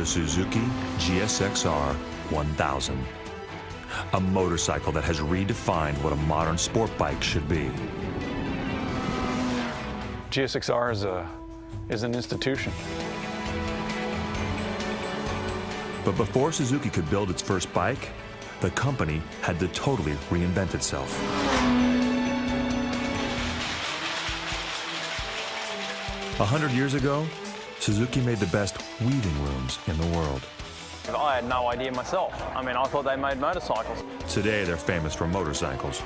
the Suzuki GSX-R 1000. A motorcycle that has redefined what a modern sport bike should be. GSX-R is an institution. But before Suzuki could build its first bike, the company had to totally reinvent itself. A 100 years ago, Suzuki made the best weaving looms in the world. I had no idea myself. I mean, I thought they made motorcycles. Today, they're famous for motorcycles.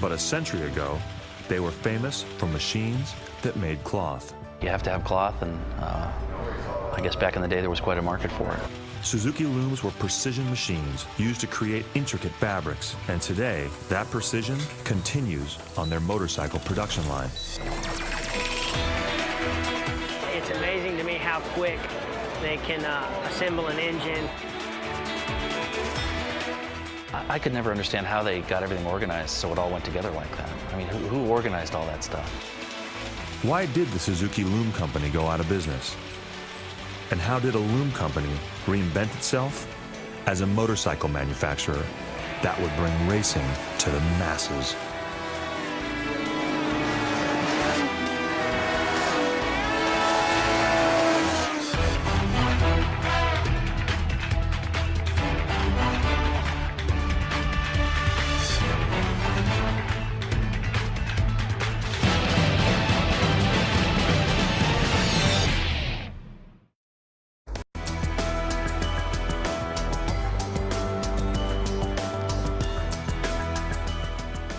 But a century ago, they were famous for machines that made cloth. You have to have cloth, and I guess back in the day there was quite a market for it. Suzuki looms were precision machines used to create intricate fabrics, and today that precision continues on their motorcycle production line. It's amazing to me how quick they can assemble an engine. I could never understand how they got everything organized so it all went together like that. I mean, who organized all that stuff? Why did the Suzuki Loom Company go out of business? And how did a loom company reinvent itself as a motorcycle manufacturer that would bring racing to the masses?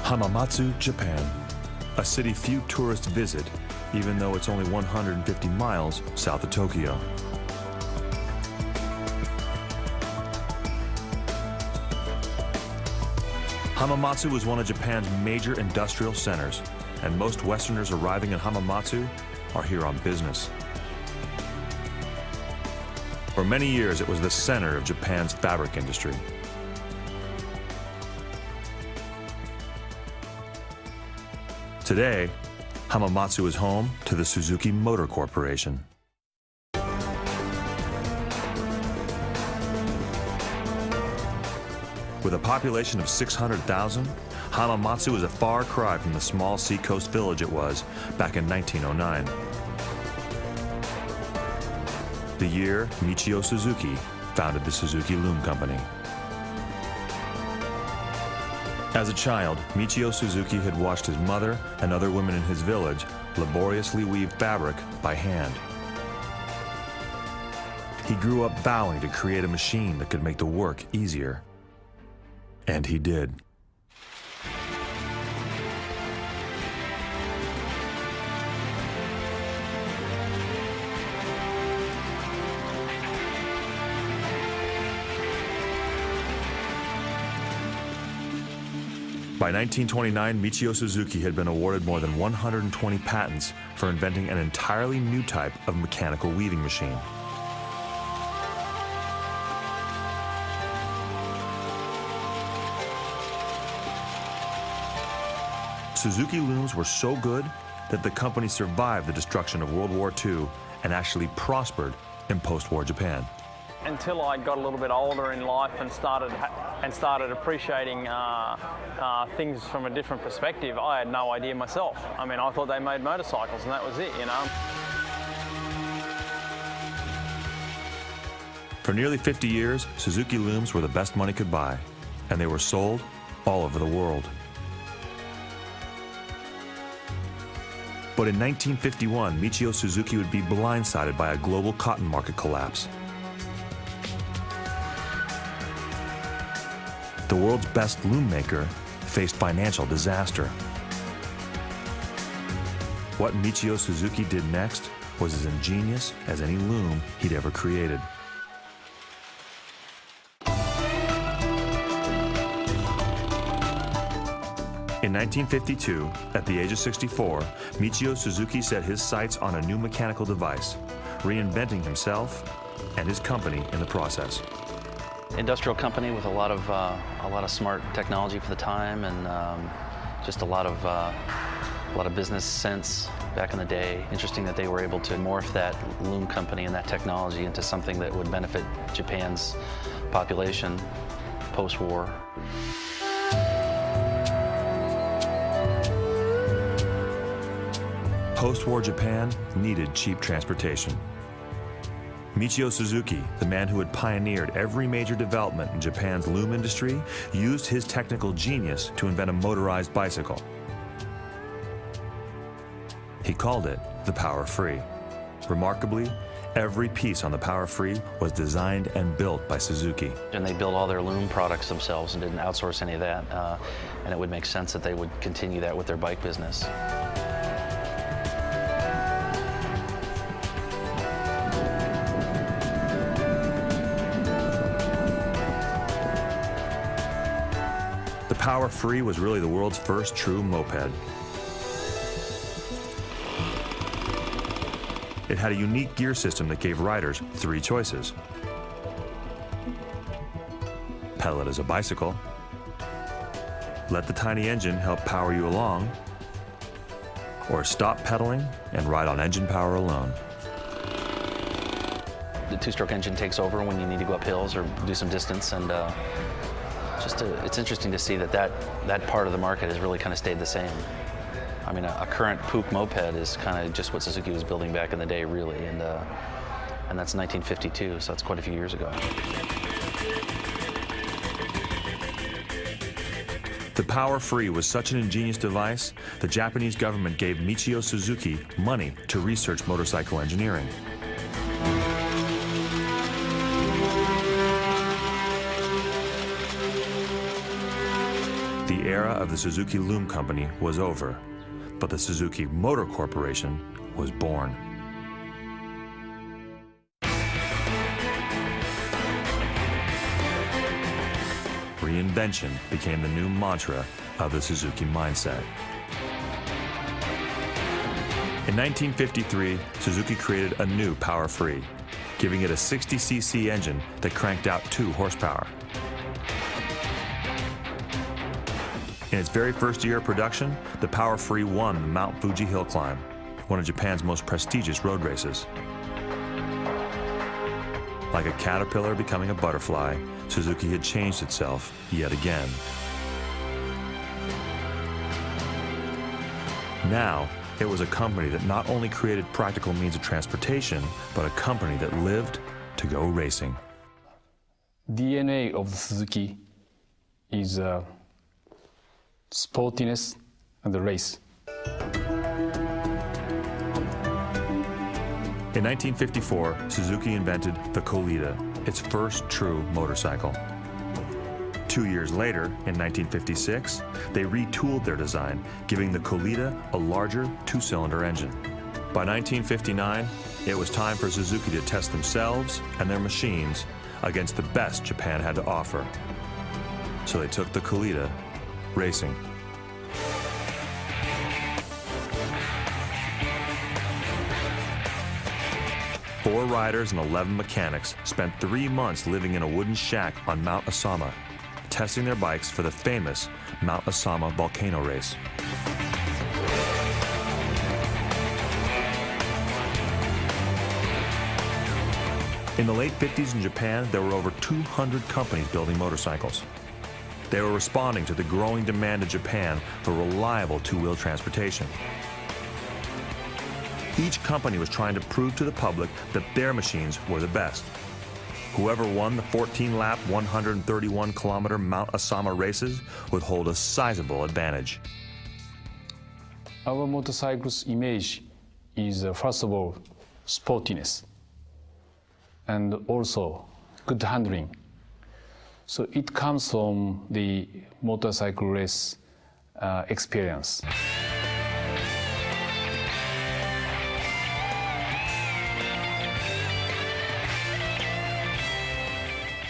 Hamamatsu, Japan, a city few tourists visit, even though it's only 150 miles south of Tokyo. Hamamatsu is one of Japan's major industrial centers, and most Westerners arriving in Hamamatsu are here on business. For many years, it was the center of Japan's fabric industry. Today, Hamamatsu is home to the Suzuki Motor Corporation. With a population of 600,000, Hamamatsu is a far cry from the small seacoast village it was back in 1909. The year Michio Suzuki founded the Suzuki Loom Company. As a child, Michio Suzuki had watched his mother and other women in his village laboriously weave fabric by hand. He grew up vowing to create a machine that could make the work easier. And he did. By 1929, Michio Suzuki had been awarded more than 120 patents for inventing an entirely new type of mechanical weaving machine. Suzuki looms were so good that the company survived the destruction of World War II and actually prospered in post-war Japan. Until I got a little bit older in life and started appreciating things from a different perspective, I had no idea myself. I mean, I thought they made motorcycles and that was it, you know. For nearly 50 years, Suzuki looms were the best money could buy, and they were sold all over the world. But in 1951, Michio Suzuki would be blindsided by a global cotton market collapse. The world's best loom maker faced financial disaster. What Michio Suzuki did next was as ingenious as any loom he'd ever created. In 1952, at the age of 64, Michio Suzuki set his sights on a new mechanical device, reinventing himself and his company in the process. Industrial company with a lot of smart technology for the time, and just a lot of A lot of business sense back in the day. Interesting that they were able to morph that loom company and that technology into something that would benefit Japan's population post-war. Post-war Japan needed cheap transportation. Michio Suzuki, the man who had pioneered every major development in Japan's loom industry, used his technical genius to invent a motorized bicycle. He called it the Power Free. Remarkably, every piece on the Power Free was designed and built by Suzuki. And they built all their loom products themselves and didn't outsource any of that. And it would make sense that they would continue that with their bike business. The Power Free was really the world's first true moped. It had a unique gear system that gave riders 3 choices. Pedal it as a bicycle, let the tiny engine help power you along, or stop pedaling and ride on engine power alone. The 2-stroke engine takes over when you need to go up hills or do some distance, and it's interesting to see that part of the market has really kind of stayed the same. I mean, a current Pook moped is kind of just what Suzuki was building back in the day, really, and that's 1952, so that's quite a few years ago. The Power Free was such an ingenious device, the Japanese government gave Michio Suzuki money to research motorcycle engineering. The era of the Suzuki Loom Company was over, but the Suzuki Motor Corporation was born. Reinvention became the new mantra of the Suzuki mindset. In 1953, Suzuki created a new Power Free, giving it a 60cc engine that cranked out 2 horsepower. In its very first year of production, the Power Free won the Mount Fuji hill climb, one of Japan's most prestigious road races. Like a caterpillar becoming a butterfly, Suzuki had changed itself yet again. Now, it was a company that not only created practical means of transportation, but a company that lived to go racing. DNA of Suzuki is sportiness and the race. In 1954, Suzuki invented the Colita, its first true motorcycle. 2 years later, in 1956, they retooled their design, giving the Colita a larger 2-cylinder engine. By 1959, it was time for Suzuki to test themselves and their machines against the best Japan had to offer. So they took the Colita racing. Four riders and 11 mechanics spent 3 months living in a wooden shack on Mount Osamu, testing their bikes for the famous Mount Osamu volcano race. In the late 50s in Japan, there were over 200 companies building motorcycles. They were responding to the growing demand in Japan for reliable 2-wheel transportation. Each company was trying to prove to the public that their machines were the best. Whoever won the 14-lap, 131-kilometer Mount Osamu races would hold a sizable advantage. Our motorcycle's image is, first of all, sportiness, and also good handling. So it comes from the motorcycle race experience.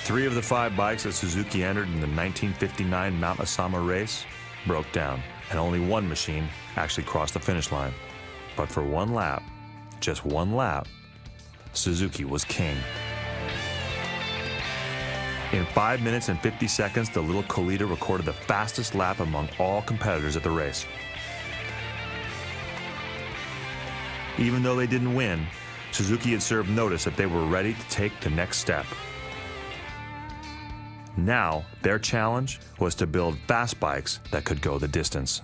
Three of the 5 bikes that Suzuki entered in the 1959 Mount Osamu race broke down, and only one machine actually crossed the finish line. But for 1 lap, just 1 lap, Suzuki was king. In 5 minutes and 50 seconds, the little Colita recorded the fastest lap among all competitors at the race. Even though they didn't win, Suzuki had served notice that they were ready to take the next step. Now, their challenge was to build fast bikes that could go the distance.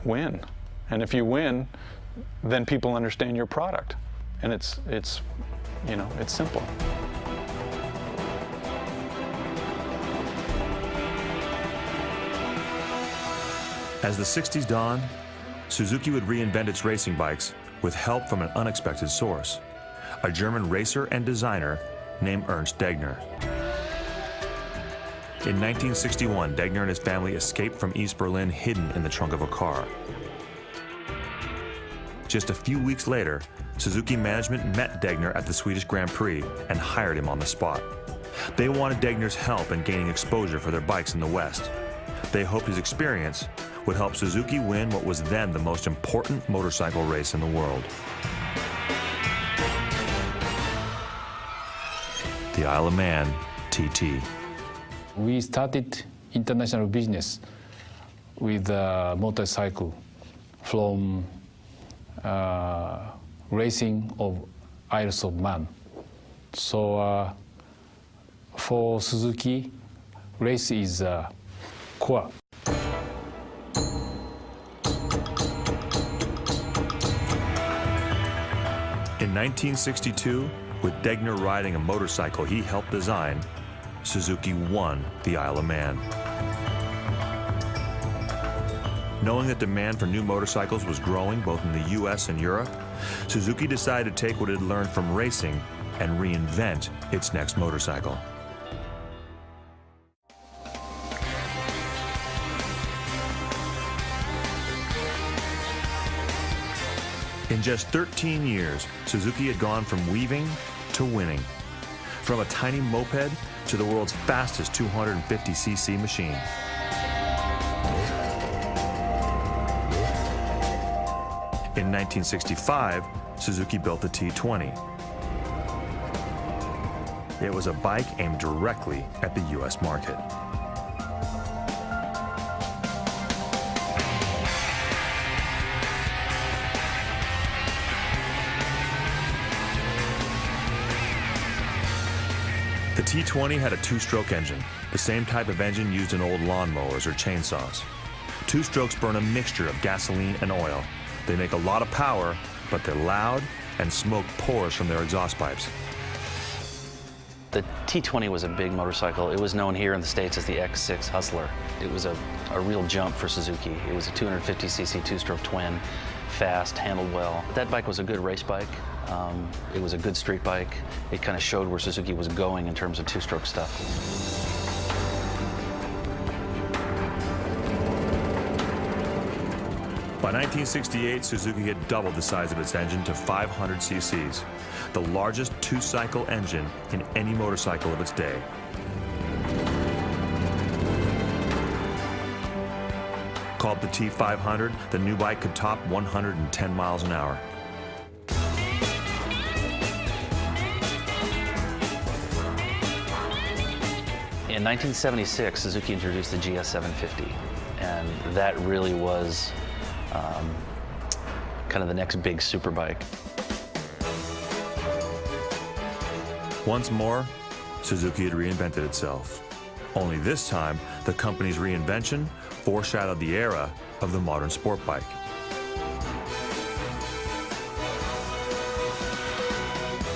Win. And if you win, then people understand your product. And it's simple. As the 60s dawned, Suzuki would reinvent its racing bikes with help from an unexpected source, a German racer and designer named Ernst Degner. In 1961, Degner and his family escaped from East Berlin hidden in the trunk of a car. Just a few weeks later, Suzuki management met Degner at the Swedish Grand Prix and hired him on the spot. They wanted Degner's help in gaining exposure for their bikes in the West. They hoped his experience would help Suzuki win what was then the most important motorcycle race in the world. The Isle of Man TT. We started international business with a motorcycle from racing of Isles of Man. So for Suzuki, race is core. In 1962, with Degner riding a motorcycle he helped design, Suzuki won the Isle of Man. Knowing that demand for new motorcycles was growing both in the US and Europe, Suzuki decided to take what it had learned from racing and reinvent its next motorcycle. In just 13 years, Suzuki had gone from weaving to winning. From a tiny moped to the world's fastest 250cc machine. In 1965, Suzuki built the T20. It was a bike aimed directly at the US market. The T20 had a two-stroke engine, the same type of engine used in old lawnmowers or chainsaws. Two strokes burn a mixture of gasoline and oil. They make a lot of power, but they're loud and smoke pours from their exhaust pipes. The T20 was a big motorcycle. It was known here in the States as the X6 Hustler. It was a real jump for Suzuki. It was a 250cc two-stroke twin, fast, handled well. That bike was a good race bike. It was a good street bike. It kind of showed where Suzuki was going in terms of two-stroke stuff. By 1968, Suzuki had doubled the size of its engine to 500 cc's, the largest two-cycle engine in any motorcycle of its day. Called the T500, the new bike could top 110 miles an hour. In 1976, Suzuki introduced the GS750, and that really was kind of the next big superbike. Once more, Suzuki had reinvented itself. Only this time, the company's reinvention foreshadowed the era of the modern sport bike.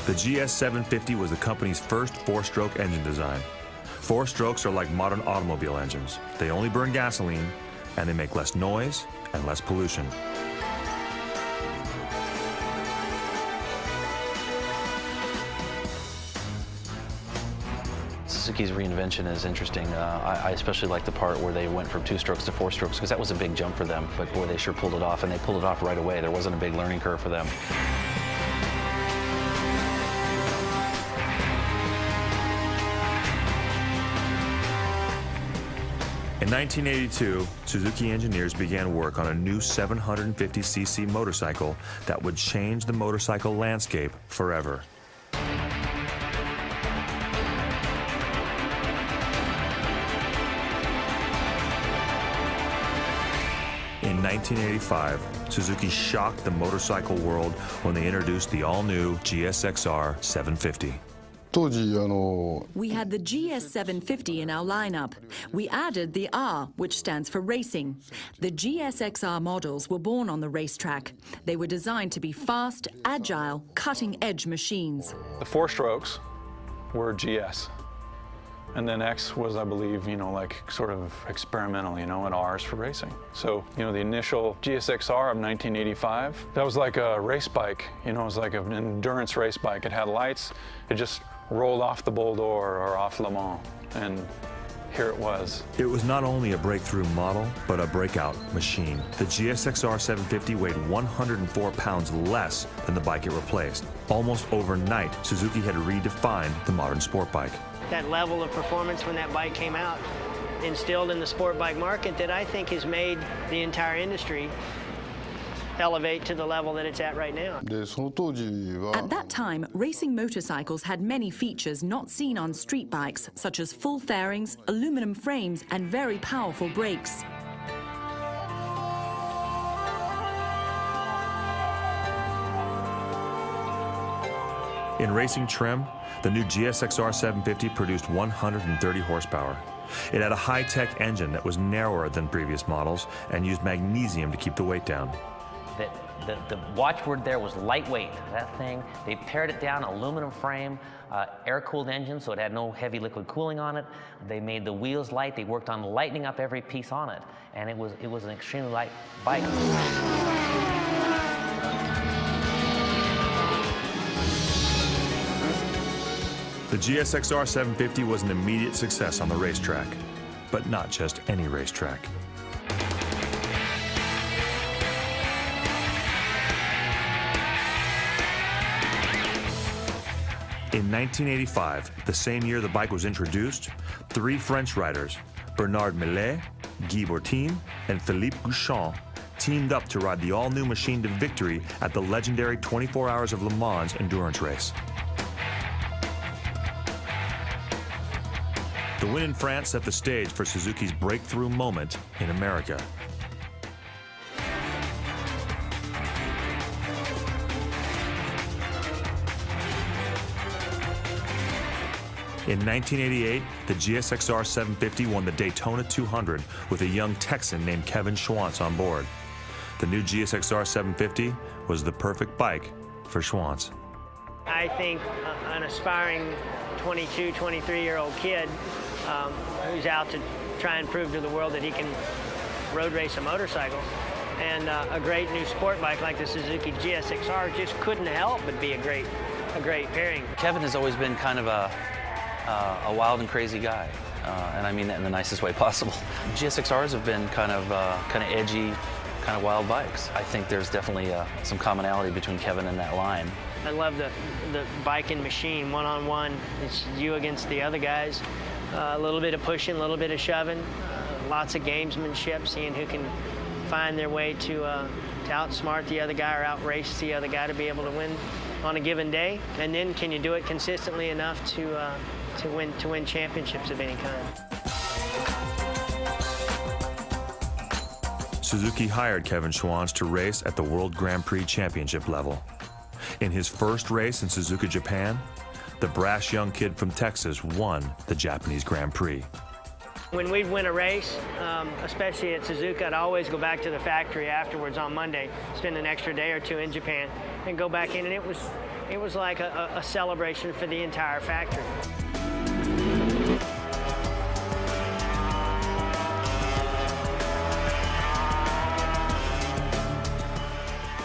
The GS750 was the company's first four-stroke engine design. Four strokes are like modern automobile engines. They only burn gasoline, and they make less noise and less pollution. Suzuki's reinvention is interesting. I especially like the part where they went from two strokes to four strokes, because that was a big jump for them, but boy, they sure pulled it off, and they pulled it off right away. There wasn't a big learning curve for them. In 1982, Suzuki engineers began work on a new 750cc motorcycle that would change the motorcycle landscape forever. In 1985, Suzuki shocked the motorcycle world when they introduced the all-new GSXR 750. 当時 We had the GS750 in our lineup. We added the R, which stands for racing. The GSXR models were born on the racetrack. They were designed to be fast, agile, cutting-edge machines. The four strokes were GS. And then X was, I believe, like sort of experimental, and R's for racing. So, the initial GSXR of 1985, that was like a race bike, it was like an endurance race bike. It had lights, it just rolled off the Boulder or off Le Mans, and here it was. It was not only a breakthrough model, but a breakout machine. The GSXR 750 weighed 104 pounds less than the bike it replaced. Almost overnight, Suzuki had redefined the modern sport bike. That level of performance when that bike came out instilled in the sport bike market that I think has made the entire industry elevate to the level that it's at right now. でその当時は At that time, racing motorcycles had many features not seen on street bikes, such as full fairings, aluminum frames, and very powerful brakes. In racing trim, the new GSXR 750 produced 130 horsepower. It had a high-tech engine that was narrower than previous models and used magnesium to keep the weight down. The watchword there was lightweight. That thing, they pared it down, aluminum frame, air-cooled engine, so it had no heavy liquid cooling on it. They made the wheels light. They worked on lightening up every piece on it, and it was an extremely light bike. The GSXR 750 was an immediate success on the racetrack, but not just any racetrack. In 1985, the same year the bike was introduced, 3 French riders, Bernard Millet, Guy Bourtin, and Philippe Gouchon, teamed up to ride the all-new machine to victory at the legendary 24 Hours of Le Mans endurance race. The win in France set the stage for Suzuki's breakthrough moment in America. In 1988, the GSXR 750 won the Daytona 200 with a young Texan named Kevin Schwantz on board. The new GSXR 750 was the perfect bike for Schwantz. I think an aspiring 22, 23-year-old kid who's out to try and prove to the world that he can road race a motorcycle, and a great new sport bike like the Suzuki GSXR just couldn't help but be a great pairing. Kevin has always been kind of a wild and crazy guy, and I mean that in the nicest way possible. GSXRs have been kind of edgy, kind of wild bikes. I think there's definitely some commonality between Kevin and that line. I love the bike and machine, one-on-one. It's you against the other guys. A little bit of pushing, a little bit of shoving, lots of gamesmanship, seeing who can find their way to outsmart the other guy or outrace the other guy to be able to win on a given day. And then can you do it consistently enough to win championships of any kind? Suzuki hired Kevin Schwantz to race at the World Grand Prix Championship level. In his first race in Suzuka, Japan, the brash young kid from Texas won the Japanese Grand Prix. When we'd win a race, especially at Suzuka, I'd always go back to the factory afterwards on Monday, spend an extra day or two in Japan, and go back in, and it was like a celebration for the entire factory.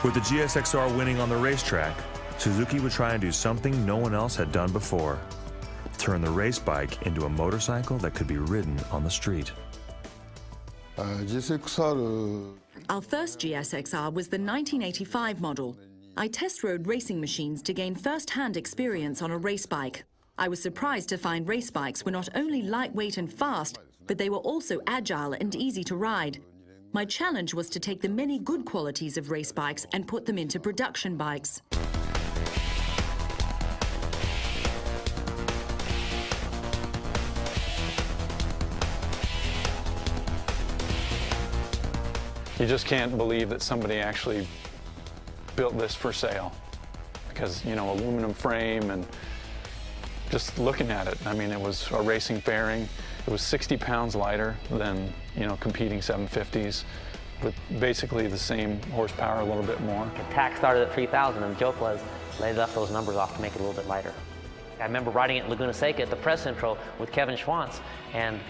With the GSXR winning on the racetrack, Suzuki would try and do something no one else had done before. Turn the race bike into a motorcycle that could be ridden on the street. GSXR Our first GSXR was the 1985 model. I test rode racing machines to gain first-hand experience on a race bike. I was surprised to find race bikes were not only lightweight and fast, but they were also agile and easy to ride. My challenge was to take the many good qualities of race bikes and put them into production bikes. You just can't believe that somebody actually built this for sale, because, you know, aluminum frame, and just looking at it, I mean, it was a racing fairing. It was 60 pounds lighter than, you know, competing 750s, with basically the same horsepower, a little bit more. The tax started at 3,000, and the joke was they left those numbers off to make it a little bit lighter. I remember riding it in Laguna Seca at the press intro with Kevin Schwantz, and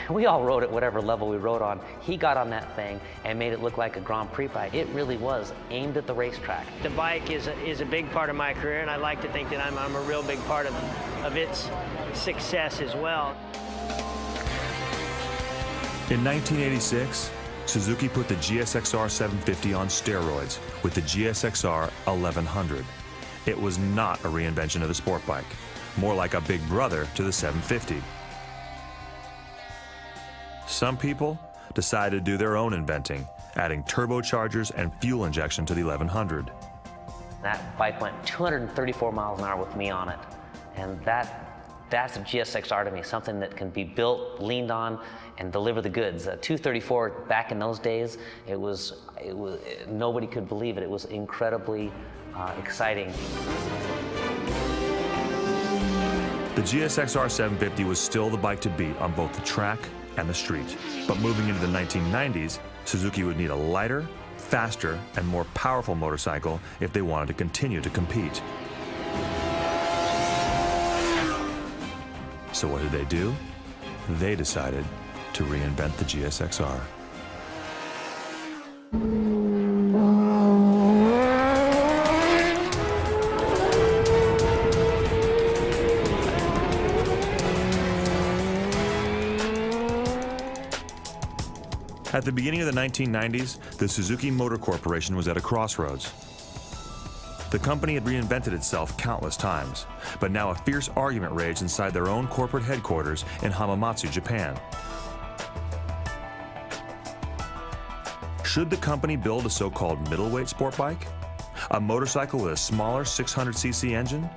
we all rode at whatever level we rode on. He got on that thing and made it look like a Grand Prix bike. It really was aimed at the racetrack. The bike is a big part of my career, and I like to think that I'm a real big part of its success as well. In 1986, Suzuki put the GSXR 750 on steroids with the GSXR 1100. It was not a reinvention of the sport bike, more like a big brother to the 750. Some people decided to do their own inventing, adding turbochargers and fuel injection to the 1100. That bike went 234 miles an hour with me on it, and that's a GSXR to me, something that can be built, leaned on, and deliver the goods. 234 back in those days, it was nobody could believe it. It was incredibly exciting. The GSXR 750 was still the bike to beat on both the track and the street. But moving into the 1990s, Suzuki would need a lighter, faster, and more powerful motorcycle if they wanted to continue to compete. So what did they do? They decided to reinvent the GSXR. At the beginning of the 1990s, the Suzuki Motor Corporation was at a crossroads. The company had reinvented itself countless times, but now a fierce argument raged inside their own corporate headquarters in Hamamatsu, Japan. Should the company build a so-called middleweight sport bike? A motorcycle with a smaller 600cc engine?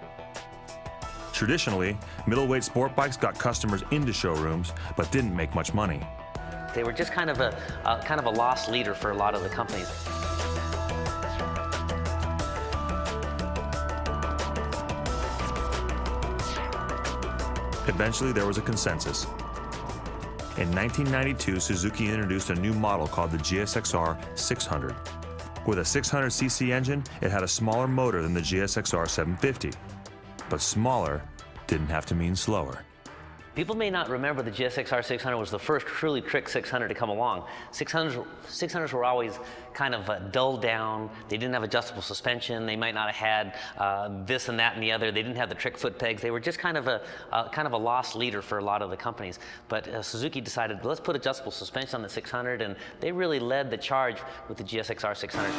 Traditionally, middleweight sport bikes got customers into showrooms, but didn't make much money. They were just kind of a lost leader for a lot of the companies. Eventually, there was a consensus. In 1992, Suzuki introduced a new model called the GSXR 600. With a 600cc engine, it had a smaller motor than the GSXR 750. But smaller didn't have to mean slower. People may not remember the GSXR 600 was the first truly trick 600 to come along. 600s were always kind of dulled down. They didn't have adjustable suspension. They might not have had this and that and the other. They didn't have the trick foot pegs. They were just kind of a lost leader for a lot of the companies. But Suzuki decided, let's put adjustable suspension on the 600, and they really led the charge with the GSXR 600.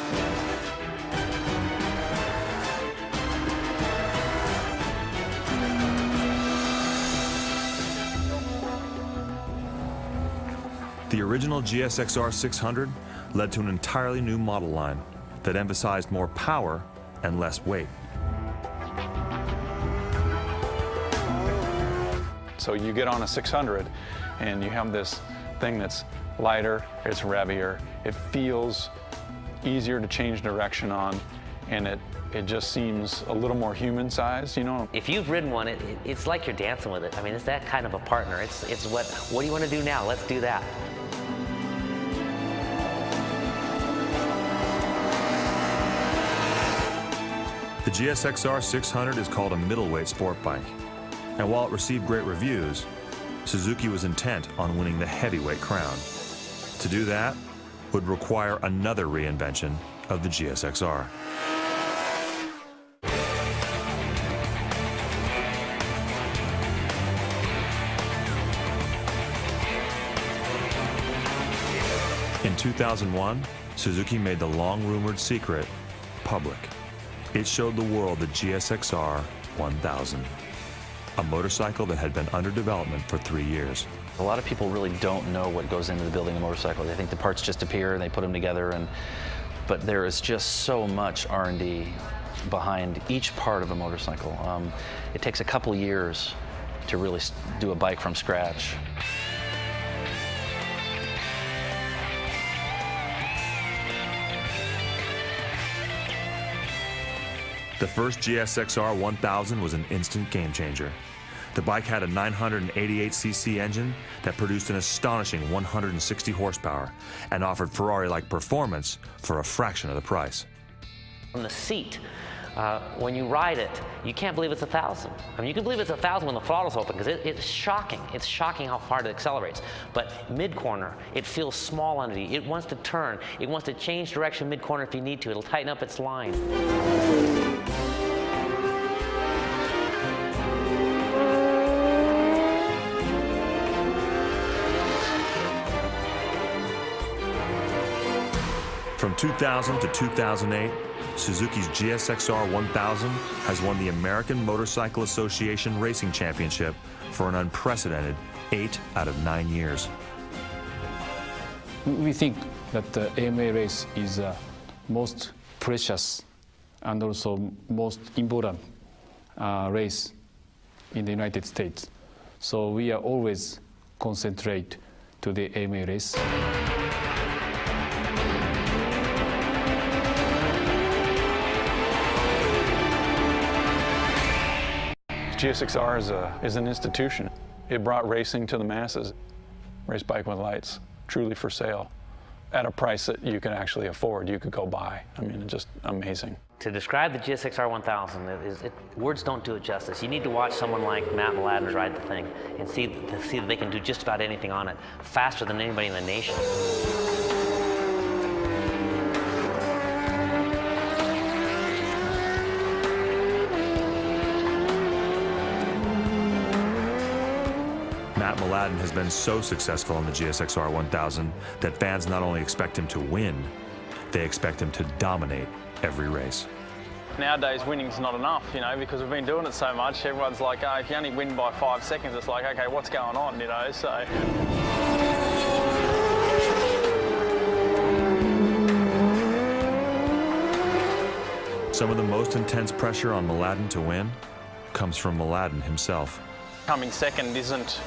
The original GSXR 600 led to an entirely new model line that emphasized more power and less weight. So you get on a 600 and you have this thing that's lighter, it's revvier, it feels easier to change direction on, and it just seems a little more human sized, you know? If you've ridden one, it's like you're dancing with it. I mean, it's that kind of a partner. It's what do you want to do now? Let's do that. The GSXR 600 is called a middleweight sport bike. And while it received great reviews, Suzuki was intent on winning the heavyweight crown. To do that would require another reinvention of the GSXR. In 2001, Suzuki made the long-rumored secret public. It showed the world the GSXR 1000, a motorcycle that had been under development for 3 years. A lot of people really don't know what goes into the building a motorcycle. They think the parts just appear and they put them together, but there is just so much R&D behind each part of a motorcycle. It takes a couple years to really do a bike from scratch. The first GSXR 1000 was an instant game changer. The bike had a 988cc engine that produced an astonishing 160 horsepower and offered Ferrari-like performance for a fraction of the price. On the seat, when you ride it, you can't believe it's 1,000. I mean, you can believe it's 1,000 when the throttle's open because it's shocking. It's shocking how far it accelerates. But mid-corner, it feels small under you. It wants to turn. It wants to change direction mid-corner if you need to. It'll tighten up its line. From 2000 to 2008, Suzuki's GSXR 1000 has won the American Motorcycle Association Racing Championship for an unprecedented 8 out of 9 years. We think that the AMA race is the most precious and also most important race in the United States. So we are always concentrate to the AMA race. GSXR is an institution. It brought racing to the masses. Race bike with lights, truly for sale, at a price that you can actually afford, you could go buy. I mean, it's just amazing. To describe the GSXR 1000, words don't do it justice. You need to watch someone like Matt Mladen ride the thing and see that they can do just about anything on it, faster than anybody in the nation. Matt Mladen has been so successful in the GSXR 1000 that fans not only expect him to win, they expect him to dominate every race. Nowadays, winning's not enough, you know, because we've been doing it so much. Everyone's like, oh, if you only win by 5 seconds, it's like, okay, what's going on, you know, so. Some of the most intense pressure on Mladen to win comes from Mladen himself. Coming second isn't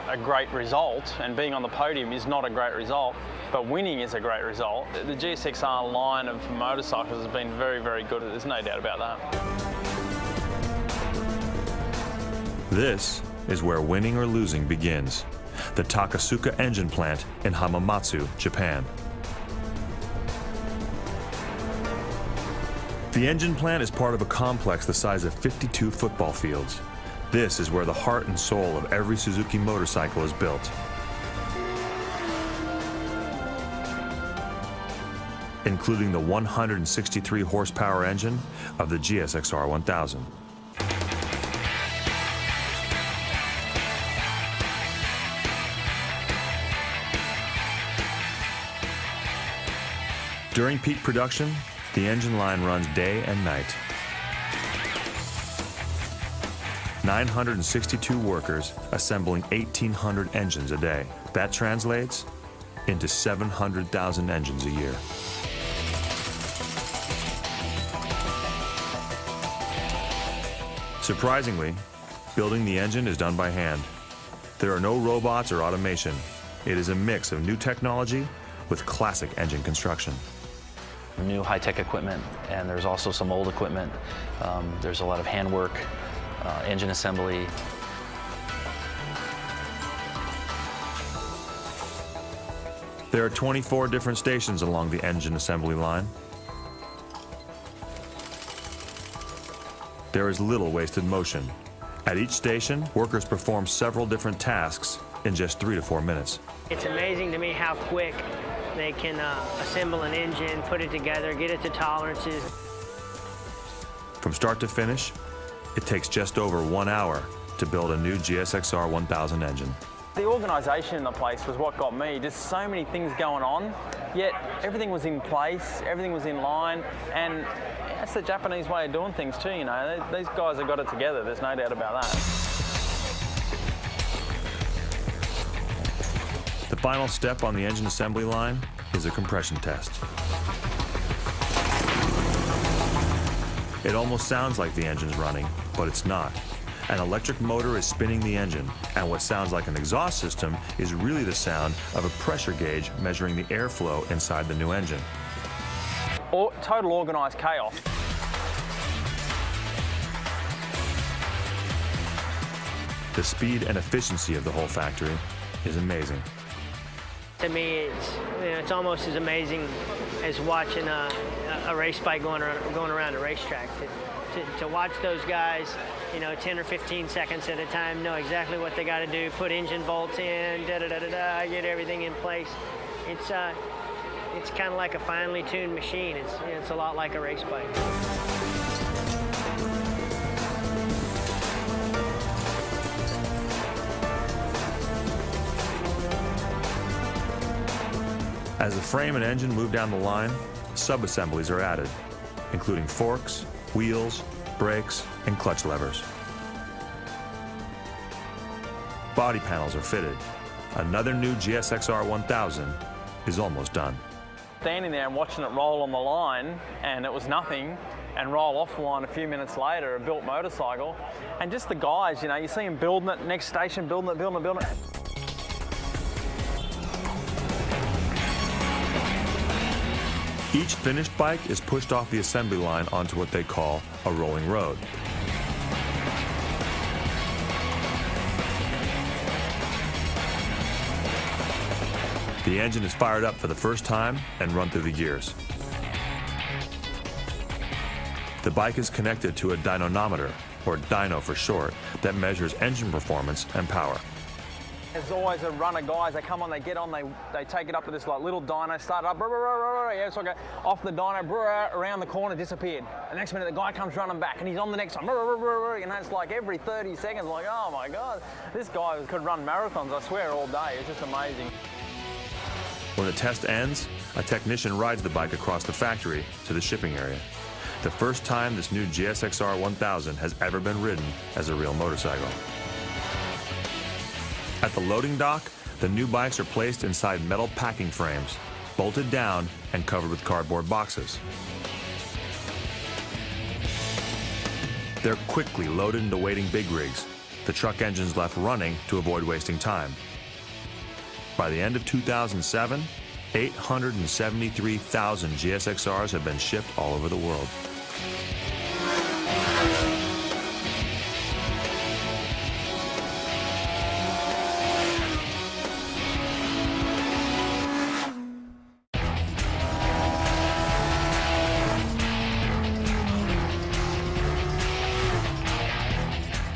a great result, and being on the podium is not a great result, but winning is a great result. The GSXR line of motorcycles has been very, very good. There's no doubt about that. This is where winning or losing begins. The Takasuka engine plant in Hamamatsu, Japan. The engine plant is part of a complex the size of 52 football fields. This is where the heart and soul of every Suzuki motorcycle is built. Including the 163 horsepower engine of the GSXR 1000. During peak production, the engine line runs day and night. 962 workers assembling 1,800 engines a day. That translates into 700,000 engines a year. Surprisingly, building the engine is done by hand. There are no robots or automation. It is a mix of new technology with classic engine construction. New high-tech equipment, and there's also some old equipment. There's a lot of handwork. Engine assembly. There are 24 different stations along the engine assembly line. There is little wasted motion. At each station, workers perform several different tasks in just 3 to 4 minutes. It's amazing to me how quick they can assemble an engine, put it together, get it to tolerances. From start to finish, it takes just over 1 hour to build a new GSXR 1000 engine. The organisation in the place was what got me. There's so many things going on, yet everything was in place, everything was in line, and that's the Japanese way of doing things too, you know. These guys have got it together, there's no doubt about that. The final step on the engine assembly line is a compression test. It almost sounds like the engine's running, but it's not. An electric motor is spinning the engine, and what sounds like an exhaust system is really the sound of a pressure gauge measuring the airflow inside the new engine. Total organised chaos. The speed and efficiency of the whole factory is amazing. To me, it's almost as amazing as watching a race bike going around a racetrack. To watch those guys, 10 or 15 seconds at a time, know exactly what they got to do, put engine bolts in, get everything in place. It's kind of like a finely tuned machine. It's a lot like a race bike. As the frame and engine move down the line, sub-assemblies are added, including forks, wheels, brakes, and clutch levers. Body panels are fitted. Another new GSX-R 1000 is almost done. Standing there and watching it roll on the line, and it was nothing, and roll off the line a few minutes later, a built motorcycle, and just the guys, you see them building it, next station, building it. Each finished bike is pushed off the assembly line onto what they call a rolling road. The engine is fired up for the first time and run through the gears. The bike is connected to a dynamometer, or dyno for short, that measures engine performance and power. There's always a run of guys, they come on, they get on, they take it up to this little dyno, start it up, so I go off the dyno, around the corner, disappeared. The next minute the guy comes running back and he's on the next one, and that's like every 30 seconds, like, oh my God, this guy could run marathons, I swear, all day. It's just amazing. When the test ends, a technician rides the bike across the factory to the shipping area. The first time this new GSX-R 1000 has ever been ridden as a real motorcycle. At the loading dock, the new bikes are placed inside metal packing frames, bolted down and covered with cardboard boxes. They're quickly loaded into waiting big rigs, the truck engines left running to avoid wasting time. By the end of 2007, 873,000 GSX-Rs have been shipped all over the world.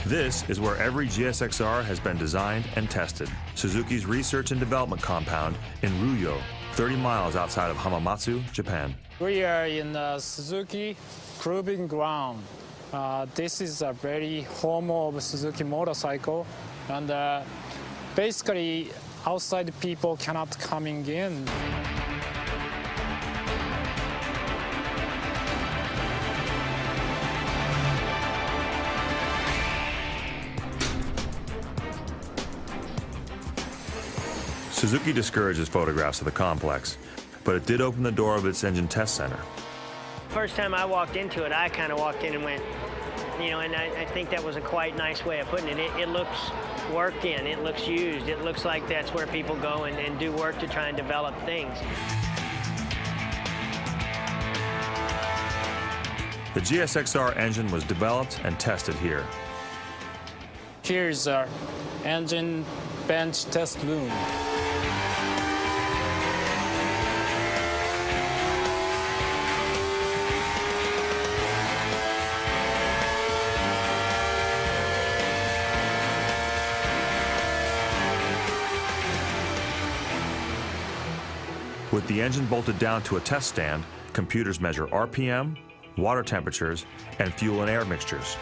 This is where every GSX-R has been designed and tested. Suzuki's research and development compound in Ruyo, 30 miles outside of Hamamatsu, Japan. We are in the Suzuki proving ground. This is a very home of Suzuki motorcycle, and basically outside people cannot coming in. Suzuki discourages photographs of the complex, but it did open the door of its engine test center. First time I walked into it, I kind of walked in and went, and I think that was a quite nice way of putting it. It looks worked in, it looks used, it looks like that's where people go and do work to try and develop things. The GSX-R engine was developed and tested here. Here's our engine bench test room. With the engine bolted down to a test stand, computers measure RPM, water temperatures, and fuel and air mixtures.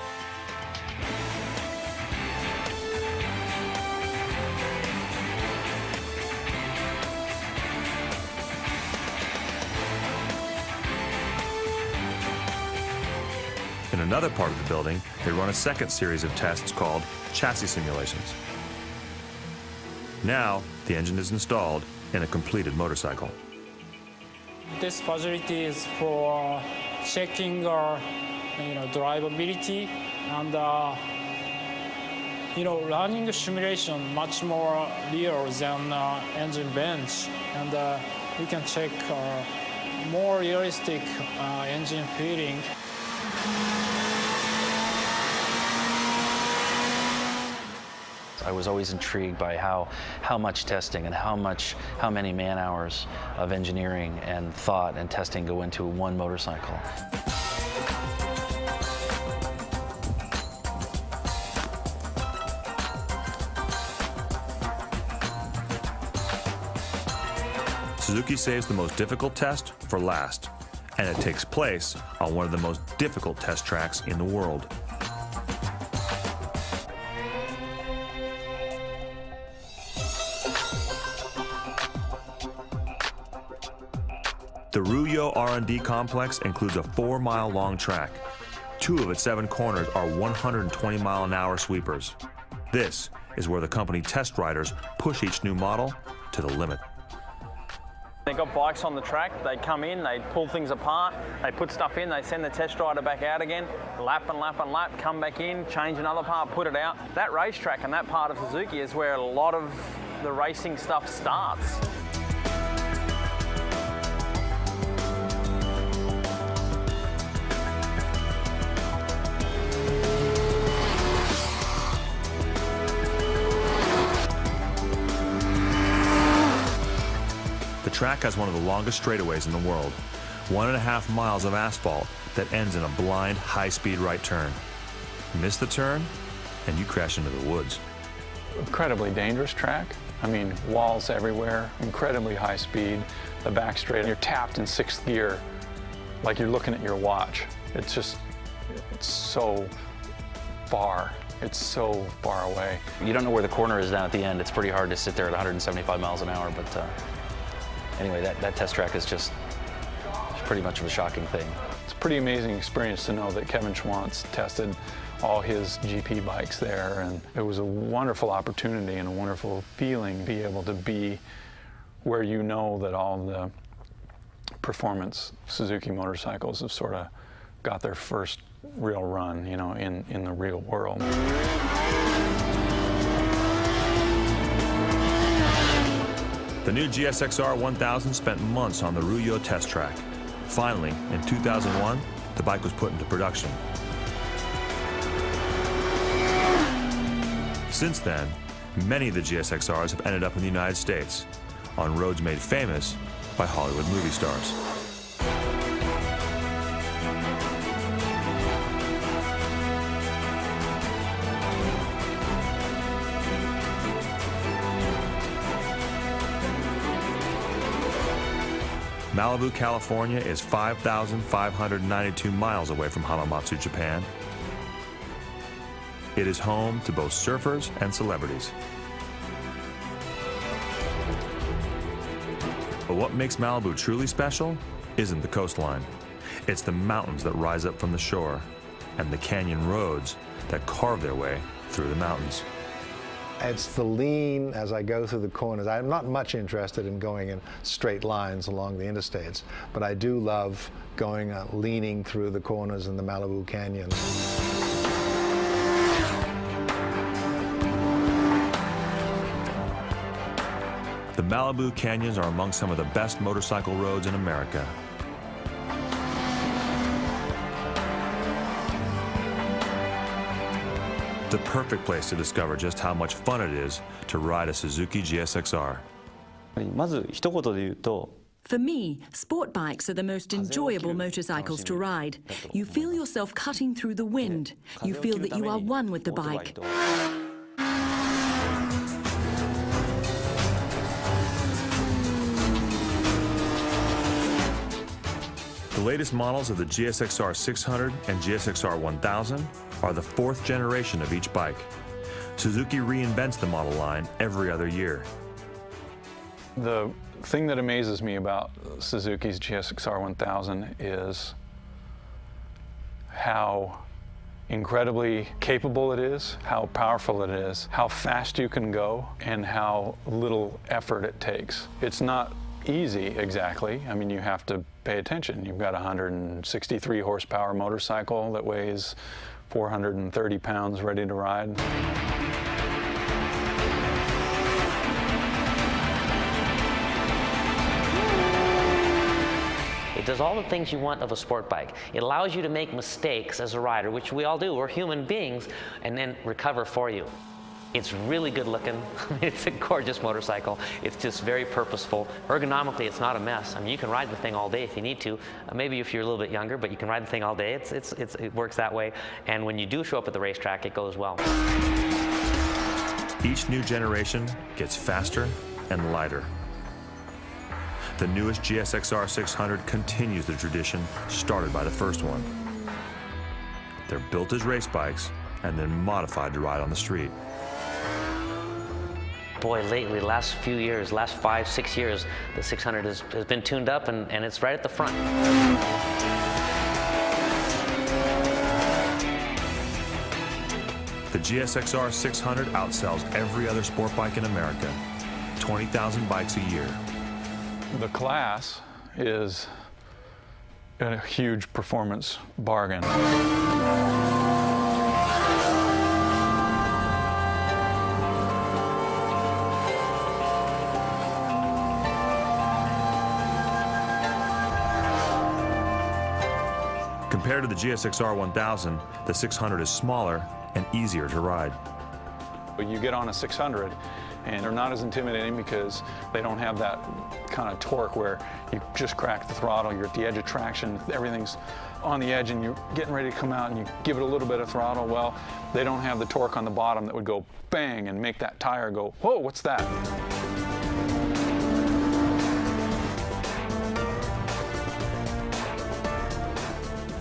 In another part of the building, they run a second series of tests called chassis simulations. Now, the engine is installed in a completed motorcycle. This facility is for checking our, drivability and, running the simulation much more real than engine bench, and we can check more realistic engine feeling. I was always intrigued by how much testing and how many man hours of engineering and thought and testing go into one motorcycle. Suzuki saves the most difficult test for last, and it takes place on one of the most difficult test tracks in the world. The Ruyo R&D complex includes a 4-mile-long track. 2 of its 7 corners are 120-mile-an-hour sweepers. This is where the company test riders push each new model to the limit. They've got bikes on the track, they come in, they pull things apart, they put stuff in, they send the test rider back out again, lap and lap and lap, come back in, change another part, put it out. That racetrack and that part of Suzuki is where a lot of the racing stuff starts. The track has one of the longest straightaways in the world, 1.5 miles of asphalt that ends in a blind, high-speed right turn. Miss the turn, and you crash into the woods. Incredibly dangerous track. I mean, walls everywhere, incredibly high speed, the back straight, you're tapped in 6th gear, like you're looking at your watch. It's just, it's so far. It's so far away. You don't know where the corner is down at the end. It's pretty hard to sit there at 175 miles an hour, but anyway, that test track is just pretty much of a shocking thing. It's a pretty amazing experience to know that Kevin Schwantz tested all his GP bikes there, and it was a wonderful opportunity and a wonderful feeling to be able to be where you know that all the performance Suzuki motorcycles have sort of got their first real run, you know, in the real world. The new GSXR 1000 spent months on the Ruyo test track. Finally, in 2001, the bike was put into production. Since then, many of the GSXRs have ended up in the United States, on roads made famous by Hollywood movie stars. Malibu, California is 5,592 miles away from Hamamatsu, Japan. It is home to both surfers and celebrities. But what makes Malibu truly special isn't the coastline. It's the mountains that rise up from the shore and the canyon roads that carve their way through the mountains. It's the lean as I go through the corners. I'm not much interested in going in straight lines along the interstates, but I do love going leaning through the corners in the Malibu Canyon. The Malibu Canyons are among some of the best motorcycle roads in America. The perfect place to discover just how much fun it is to ride a Suzuki GSXR. まず一言で言うと For me, sport bikes are the most enjoyable motorcycles to ride. You feel yourself cutting through the wind. You feel that you are one with the bike. The latest models of the GSXR 600 and GSXR 1000 are the 4th generation of each bike. Suzuki reinvents the model line every other year. The thing that amazes me about Suzuki's GSXR 1000 is how incredibly capable it is, how powerful it is, how fast you can go, and how little effort it takes. It's not easy exactly. I mean, you have to pay attention. You've got a 163 horsepower motorcycle that weighs 430 pounds ready to ride. It does all the things you want of a sport bike. It allows you to make mistakes as a rider, which we all do. We're human beings, and then recover for you. It's really good looking. It's a gorgeous motorcycle. It's just very purposeful. Ergonomically, it's not a mess. I mean, you can ride the thing all day if you need to. Maybe if you're a little bit younger, but you can ride the thing all day. It works that way. And when you do show up at the racetrack, it goes well. Each new generation gets faster and lighter. The newest GSXR 600 continues the tradition started by the first one. They're built as race bikes and then modified to ride on the street. Boy, lately, last few years, last 5-6 years, the 600 has been tuned up and it's right at the front. The GSXR 600 outsells every other sport bike in America, 20,000 bikes a year. The class is a huge performance bargain. Compared to the GSXR 1000, the 600 is smaller and easier to ride. You get on a 600 and they're not as intimidating because they don't have that kind of torque where you just crack the throttle, you're at the edge of traction, everything's on the edge and you're getting ready to come out and you give it a little bit of throttle. Well, they don't have the torque on the bottom that would go bang and make that tire go, whoa, what's that?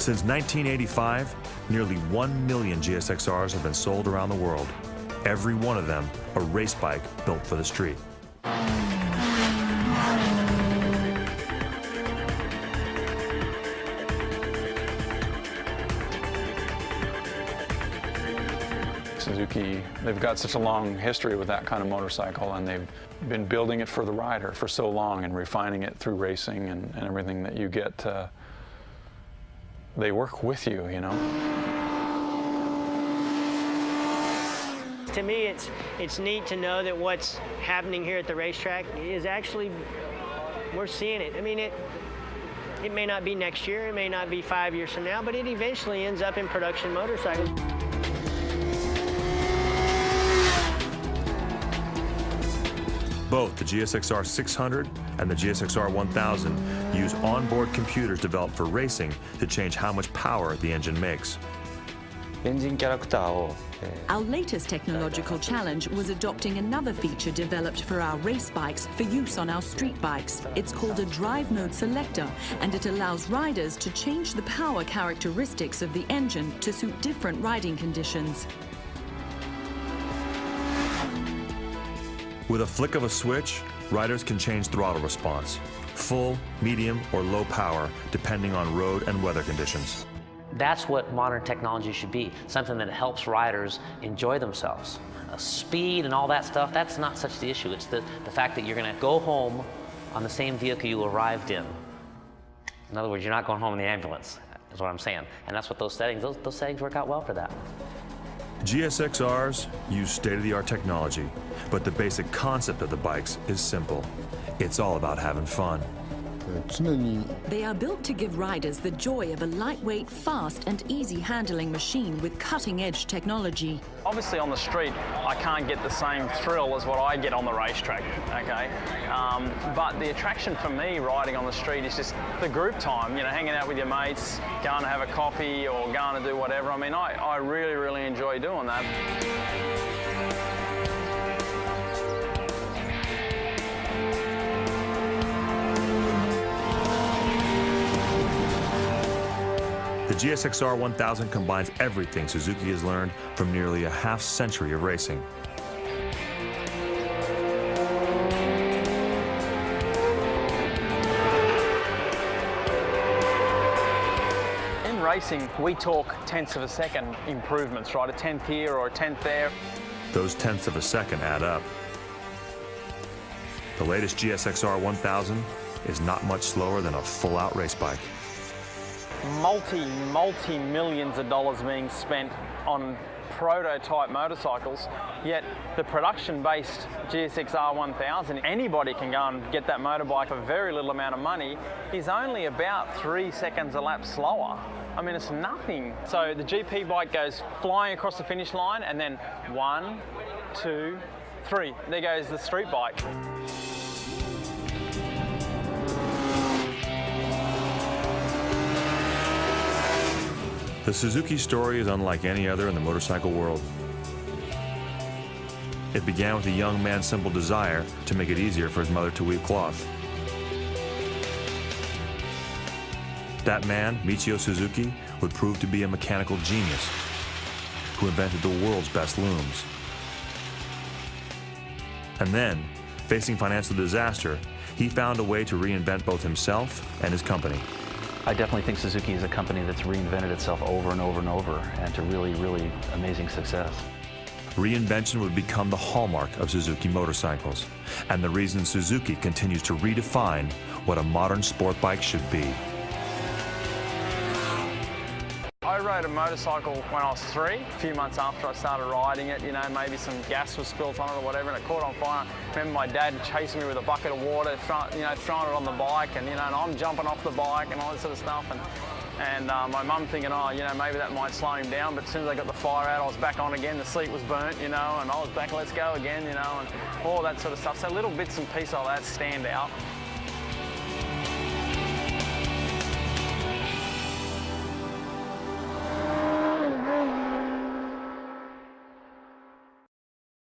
Since 1985, nearly 1 million GSXRs have been sold around the world. Every one of them a race bike built for the street. Suzuki, they've got such a long history with that kind of motorcycle, and they've been building it for the rider for so long and refining it through racing and everything that you get. They work with you, you know. To me, it's neat to know that what's happening here at the racetrack is actually, we're seeing it. I mean, it may not be next year, it may not be 5 years from now, but it eventually ends up in production motorcycles. Both the GSXR 600 and the GSXR 1000 use onboard computers developed for racing to change how much power the engine makes. エンジンキャラクターを Our latest technological challenge was adopting another feature developed for our race bikes for use on our street bikes. It's called a drive mode selector, and it allows riders to change the power characteristics of the engine to suit different riding conditions. With a flick of a switch, riders can change throttle response, full, medium, or low power, depending on road and weather conditions. That's what modern technology should be, something that helps riders enjoy themselves. Speed and all that stuff, that's not such the issue. It's the fact that you're going to go home on the same vehicle you arrived in. In other words, you're not going home in the ambulance, is what I'm saying. And that's what those settings work out well for that. GSXRs use state-of-the-art technology, but the basic concept of the bikes is simple. It's all about having fun. 常に They are built to give riders the joy of a lightweight, fast, and easy handling machine with cutting-edge technology. Obviously on the street, I can't get the same thrill as what I get on the racetrack, okay? But the attraction for me riding on the street is just the group time, you know, hanging out with your mates, going to have a coffee or going to do whatever. I mean, I really, really enjoy doing that. The GSXR 1000 combines everything Suzuki has learned from nearly a half-century of racing. In racing, we talk tenths of a second improvements, right? A tenth here or a tenth there. Those tenths of a second add up. The latest GSXR 1000 is not much slower than a full-out race bike. Multi-millions of dollars being spent on prototype motorcycles, yet the production-based GSXR 1000, anybody can go and get that motorbike for very little amount of money, is only about 3 seconds a lap slower. I mean, it's nothing. So the GP bike goes flying across the finish line, and then 1, 2, 3. There goes the street bike. The Suzuki story is unlike any other in the motorcycle world. It began with a young man's simple desire to make it easier for his mother to weave cloth. That man, Michio Suzuki, would prove to be a mechanical genius who invented the world's best looms. And then, facing financial disaster, he found a way to reinvent both himself and his company. I definitely think Suzuki is a company that's reinvented itself over and over and over, and to really, really amazing success. Reinvention would become the hallmark of Suzuki motorcycles, and the reason Suzuki continues to redefine what a modern sport bike should be. I rode a motorcycle when I was 3. A few months after I started riding it, you know, maybe some gas was spilt on it or whatever, and it caught on fire. I remember my dad chasing me with a bucket of water, throwing it on the bike, and and I'm jumping off the bike and all that sort of stuff. And my mum thinking, oh, maybe that might slow him down. But as soon as I got the fire out, I was back on again. The seat was burnt, and I was back. Let's go again, and all that sort of stuff. So little bits and pieces like that stand out.